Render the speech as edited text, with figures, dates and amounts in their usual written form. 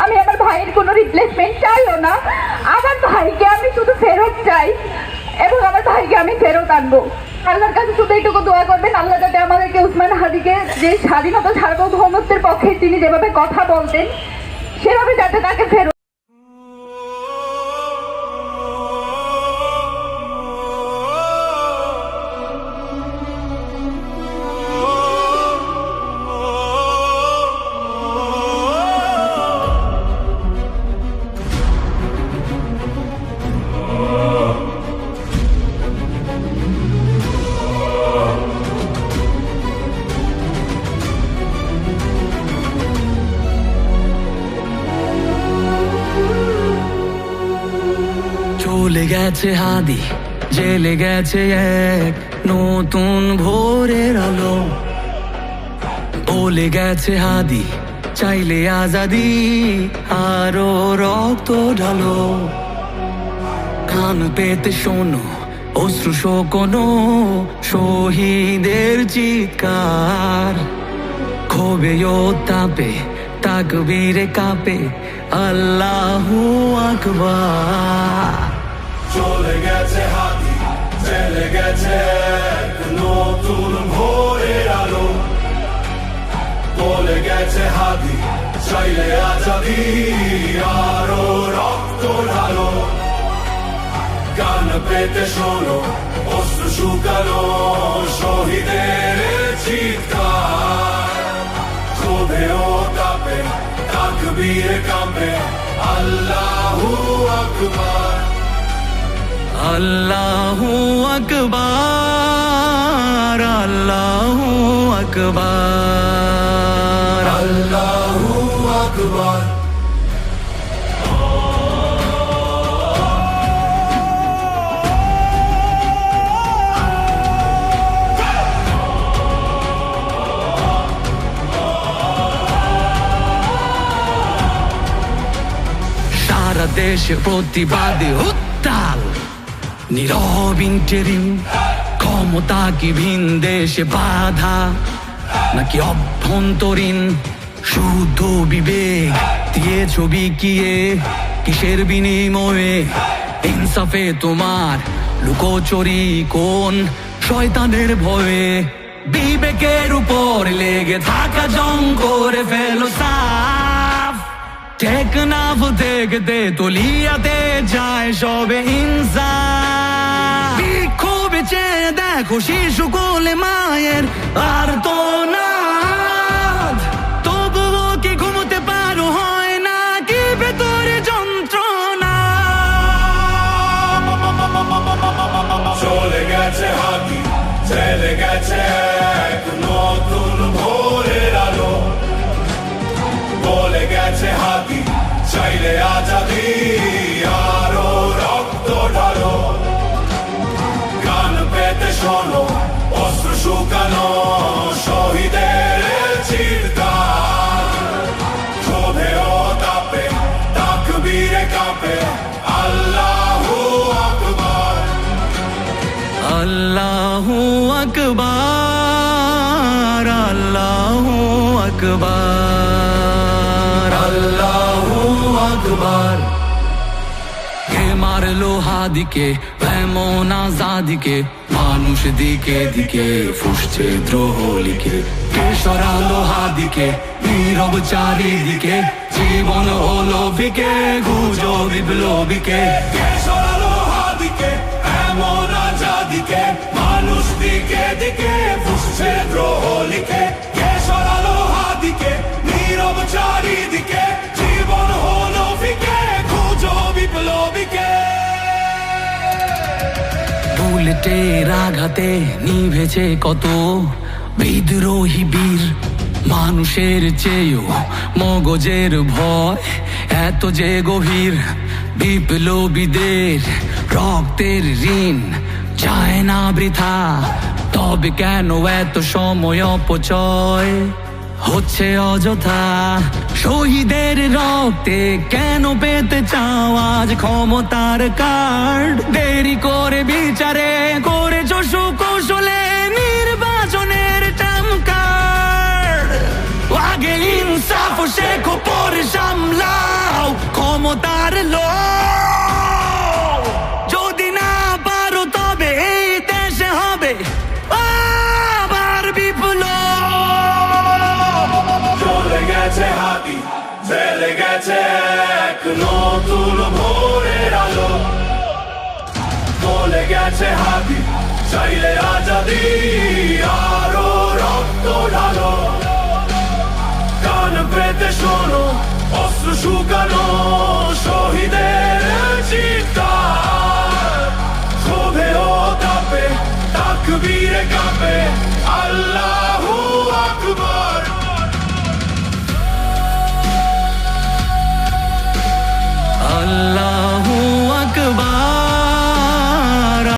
আমি আমার ভাইয়ের কোনো রিপ্লেসমেন্ট চাইও না। আমার ভাইকে আমি শুধু ফেরত চাই এবং আমার ভাইকে আমি ফেরত আনবো। আল্লাহর কাছে শুধু এইটুকু দোয়া করবেন, আল্লাহ যাতে আমাদেরকে উসমান হাদিকে যে স্বাধীনতা সার্বভৌমত্বের পক্ষে তিনি যেভাবে কথা বলতেন সেভাবে যাতে তাকে ফেরত। চলে গেছে হাদি, জেলে গেছে এক নতুন ভোরের আলো। বলে গেছে হাদি, চাইলে আজাদি আরো রক্ত ঢালো। কান পেতে শোনো অশ্রু শোকনো শহীদের চিৎকার। ক্ষোভে ও তাপে তাকবীরে কাঁপে আল্লাহু আকবার। চলে গেছে হাদি, চলে গেছে এক নতুন ভোরের আলো। বলে গেছে হাদি, চাইলে আজাদি আরো রক্ত ঢালো। কান পেতে শোনো অশ্রু শুকানো শহীদের চিৎকার। ক্ষোভে ও তাপে তাকবীরে কাঁপে আল্লাহু আকবার। আল্লাহু আকবার, আল্লাহু আকবার, আল্লাহু আকবার। সারা দেশে প্রতিবাদে উত্তাল, নীরব ইন্টেরিম। ক্ষমতা কি ভিন দেশে বাধা নাকি অভ্যন্তরীণ? শুদ্ধ বিবেক দিয়ে ছবি কিয়ে কিসের বিনিময়ে? ইনসাফে তোমার লুকোচুরি কোন শয়তানের ভয়ে? বিবেকের উপর লেগে থাকা জং করে ফেলো সাফ। টেকনাফ দেখতে তলিয়াতে যায় সবে ইনসাফ। বিক্ষোভে চেয়ে দেখো শিশু কোলে মায়ের আর তো না। তবুও কি ঘুমোতে পারো হয় না কি ভেতরে যন্ত্রণা? চলে গেছে হাদি, চলে গেছে এক নতুন ভোরের আলো। বলে গেছে হাদি, চাইলে আজাদি আরো রক্ত ঢালো। কান পেতে শোনো অশ্রু শুকানো শহীদের চিৎকার। ক্ষোভে ও তাপে তাকবীরে কাঁপে আল্লাহু আকবার। আল্লাহু আকবার, আল্লাহু আকবার, আল্লাহু আকবার। কে মারলো হাদিকে এমন আজাদিকে? মানুষ দিকে দিকে ফুসছে দ্রোহ লিখে। কে সরালো হাদিকে নীরব চারিদিকে? জীবন হলো ফিকে গুজব বিপ্লবীকে। কে সরালো হাদিকে এমন আজাদিকে? মানুষ দিকে দিকে ফুসছে দ্রোহ লিখে। কে সরালো হাদিকে নীরব চারিদিকে? জীবন হলো ফিকে খুঁজো বিপ্লবীকে। বুলেটের আঘাতে নিভেছে কত বিদ্রোহী বীর। মানুষের চেয়েও মগজের ভয় এত যে গভীর। বিপ্লবীদের রক্তের ঋণ চায় না বৃথা। তবে কেন এত সময় অপচয় হচ্ছে অযথা? শহীদের রক্তে কেন পেতে চাও আজ ক্ষমতার কার্ড? দেরি করে বিচারে করেছ সুকৌশলে নির্বাচনের টার্ম কার্ড। আগে ইনসাফ শেখো পরে সামলা। গেছে হাতি, জ্বেলে গেছে এক নতুন ভোরের আলো। চলে গেছে হাতি, চাইলে আজাদি, আরো রক্ত ঢালো। কান পেতে শোনো, অস্ত্র শুকানো শহীদের চিৎকার। ক্ষোভে ও তাপে, তাকবীরে কাঁপে আল্লাহ